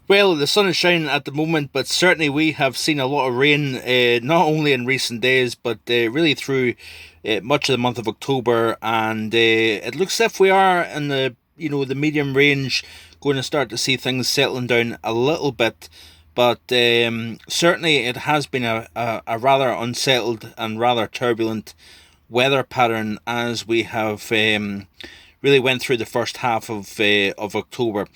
Well, the sun is shining at the moment, but certainly we have seen a lot of rain, not only in recent days, but really through much of the month of October. And it looks as if we are in the the medium range, going to start to see things settling down a little bit. But certainly it has been a rather unsettled and rather turbulent weather pattern as we have really went through the first half of October.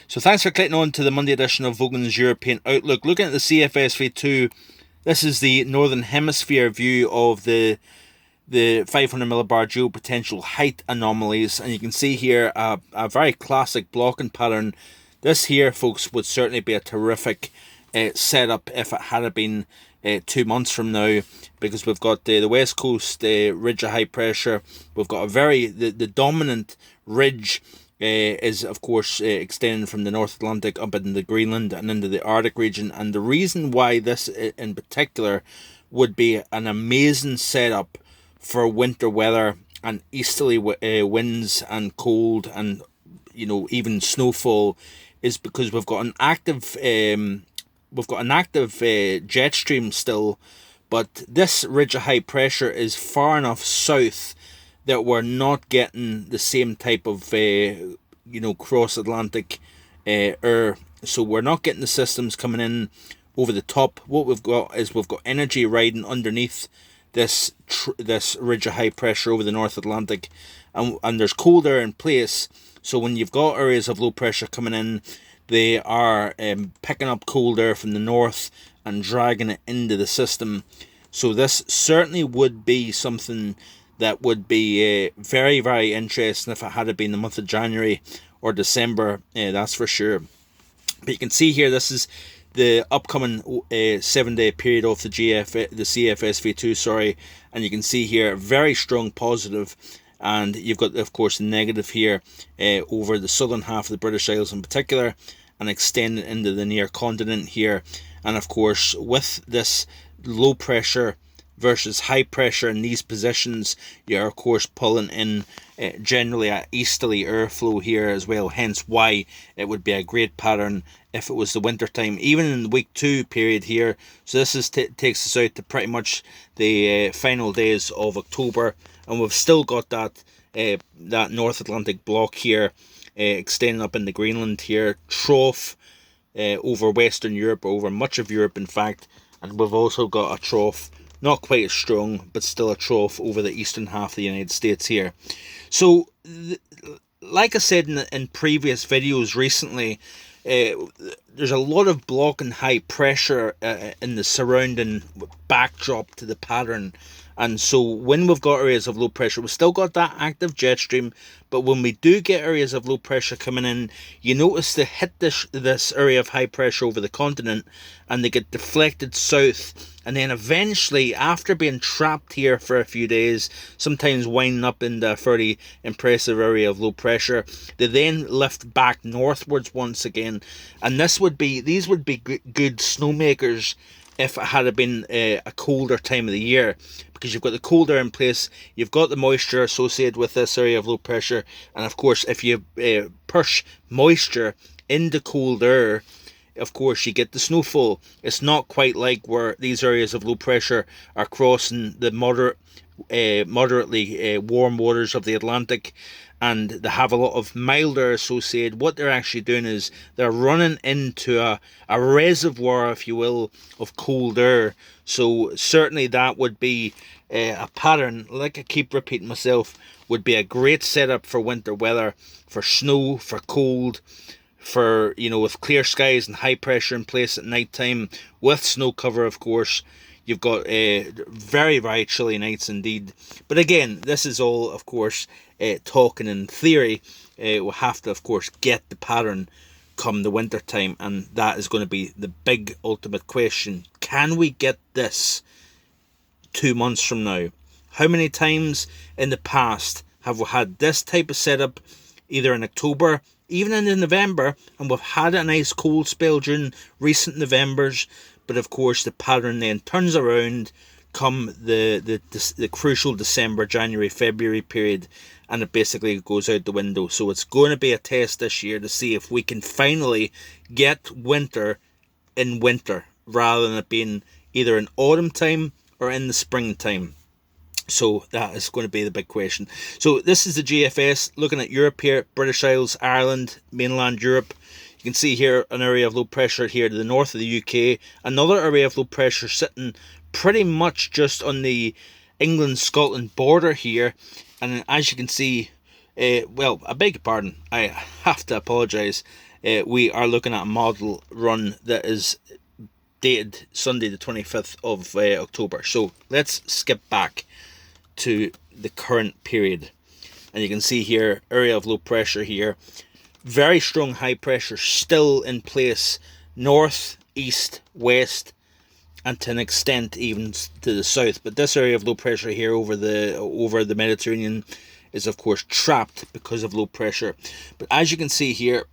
So thanks for clicking on to the Monday edition of Vogan's European Outlook. Looking at the CFSV2, this is the Northern Hemisphere view of the 500 millibar geopotential height anomalies, and you can see here a very classic blocking pattern. This here, folks, would certainly be a terrific setup if it had been 2 months from now, because we've got the west coast ridge of high pressure. We've got the dominant ridge is of course extending from the North Atlantic up into Greenland and into the Arctic region, and the reason why this in particular would be an amazing setup for winter weather and easterly winds and cold and even snowfall is because we've got an active jet stream still, but this ridge of high pressure is far enough south that we're not getting the same type of cross Atlantic air. So we're not getting the systems coming in over the top. What we've got is we've got energy riding underneath this ridge of high pressure over the North Atlantic, and there's cold air in place. So when you've got areas of low pressure coming in, they are picking up cold air from the north and dragging it into the system. So this certainly would be something that would be very, very interesting if it had been the month of January or December, that's for sure. But you can see here, this is the upcoming 7-day period of the CFSV2, sorry, and you can see here very strong positive, and you've got of course the negative here over the southern half of the British Isles in particular, and extending into the near continent here. And of course, with this low pressure versus high pressure in these positions, you're of course pulling in generally a easterly airflow here as well, hence why it would be a great pattern if it was the winter time, even in the week 2 period here. So this is takes us out to pretty much the final days of October, and we've still got that North Atlantic block here extending up into Greenland here, trough over Western Europe, over much of Europe in fact, and we've also got a trough, not quite as strong, but still a trough over the eastern half of the United States here. So, like I said in previous videos recently, there's a lot of block and high pressure in the surrounding backdrop to the pattern. And so when we've got areas of low pressure, we've still got that active jet stream, but when we do get areas of low pressure coming in, you notice they hit this area of high pressure over the continent and they get deflected south, and then eventually, after being trapped here for a few days, sometimes winding up in the fairly impressive area of low pressure, they then lift back northwards once again. And these would be good snowmakers if it had been a colder time of the year, because you've got the cold air in place, you've got the moisture associated with this area of low pressure, and of course if you push moisture into cold air, of course you get the snowfall. It's not quite like where these areas of low pressure are crossing the moderately warm waters of the Atlantic, and they have a lot of milder associated. What they're actually doing is they're running into a reservoir, if you will, of cold air. So certainly that would be a pattern, like I keep repeating myself, would be a great setup for winter weather, for snow, for cold, for, with clear skies and high pressure in place at night time, with snow cover, of course. You've got very, very chilly nights indeed. But again, this is all, of course, talking in theory. We'll have to, of course, get the pattern come the winter time, and that is going to be the big ultimate question. Can we get this 2 months from now? How many times in the past have we had this type of setup, either in October, even in November, and we've had a nice cold spell during recent Novembers, but of course the pattern then turns around come the crucial December, January, February period, and it basically goes out the window. So it's going to be a test this year to see if we can finally get winter in winter rather than it being either in autumn time or in the springtime. So that is going to be the big question. So this is the GFS looking at Europe here, British Isles, Ireland, mainland Europe. You can see here an area of low pressure here to the north of the UK. Another area of low pressure sitting pretty much just on the England-Scotland border here. And as you can see, well, I beg your pardon, I have to apologise. We are looking at a model run that is dated Sunday the 25th of October. So let's skip back to the current period. And you can see here, area of low pressure here. Very strong high pressure still in place north, east, west, and to an extent even to the south. But this area of low pressure here over the Mediterranean is of course trapped because of low pressure. But as you can see here,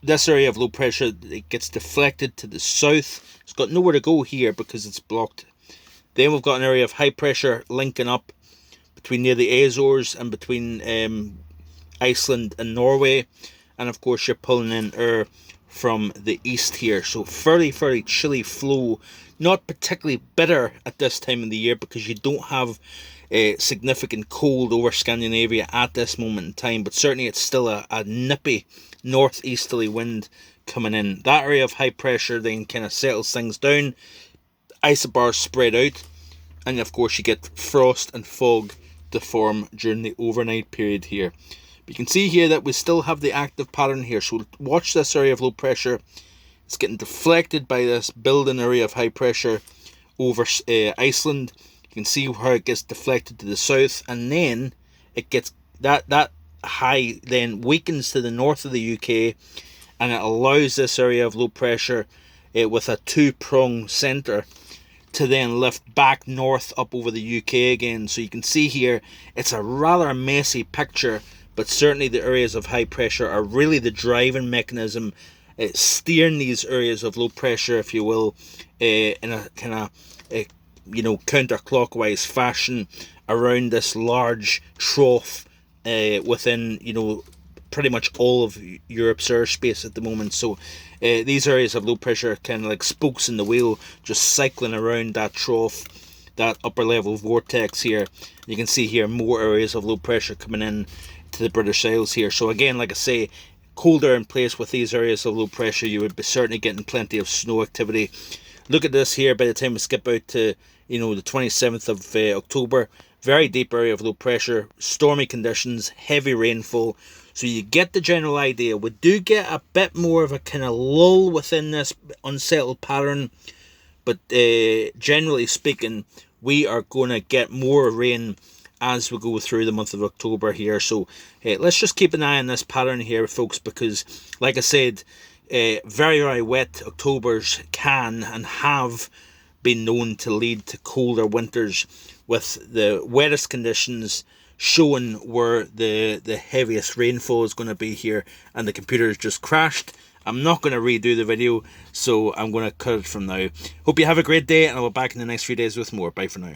this area of low pressure, it gets deflected to the south. It's got nowhere to go here because it's blocked. Then we've got an area of high pressure linking up between near the Azores and between Iceland and Norway. And of course you're pulling in air from the east here. So fairly chilly flow. Not particularly bitter at this time of the year because you don't have a significant cold over Scandinavia at this moment in time. But certainly it's still a nippy northeasterly wind coming in. That area of high pressure then kind of settles things down. Isobars spread out. And of course you get frost and fog to form during the overnight period here. But you can see here that we still have the active pattern here. So watch this area of low pressure. It's getting deflected by this building area of high pressure over Iceland. You can see how it gets deflected to the south, and then it gets that high then weakens to the north of the UK, and it allows this area of low pressure with a two-prong centre to then lift back north up over the UK again. So you can see here it's a rather messy picture, but certainly the areas of high pressure are really the driving mechanism, steering these areas of low pressure, if you will, in a kind of counterclockwise fashion around this large trough within pretty much all of Europe's airspace at the moment. So these areas of low pressure are kind of like spokes in the wheel, just cycling around that trough, that upper level vortex here. You can see here more areas of low pressure coming in to the British Isles here. So again, like I say, colder in place with these areas of low pressure, you would be certainly getting plenty of snow activity. Look at this here. By the time we skip out to the 27th of October, very deep area of low pressure, stormy conditions, heavy rainfall. So you get the general idea. We do get a bit more of a kind of lull within this unsettled pattern, but generally speaking, we are going to get more rain as we go through the month of October here. So let's just keep an eye on this pattern here, folks, because like I said, very wet Octobers can and have been known to lead to colder winters, with the wettest conditions showing where the heaviest rainfall is going to be here, and the computer has just crashed. I'm not going to redo the video, so I'm going to cut it from now. Hope you have a great day, and I'll be back in the next few days with more. Bye for now.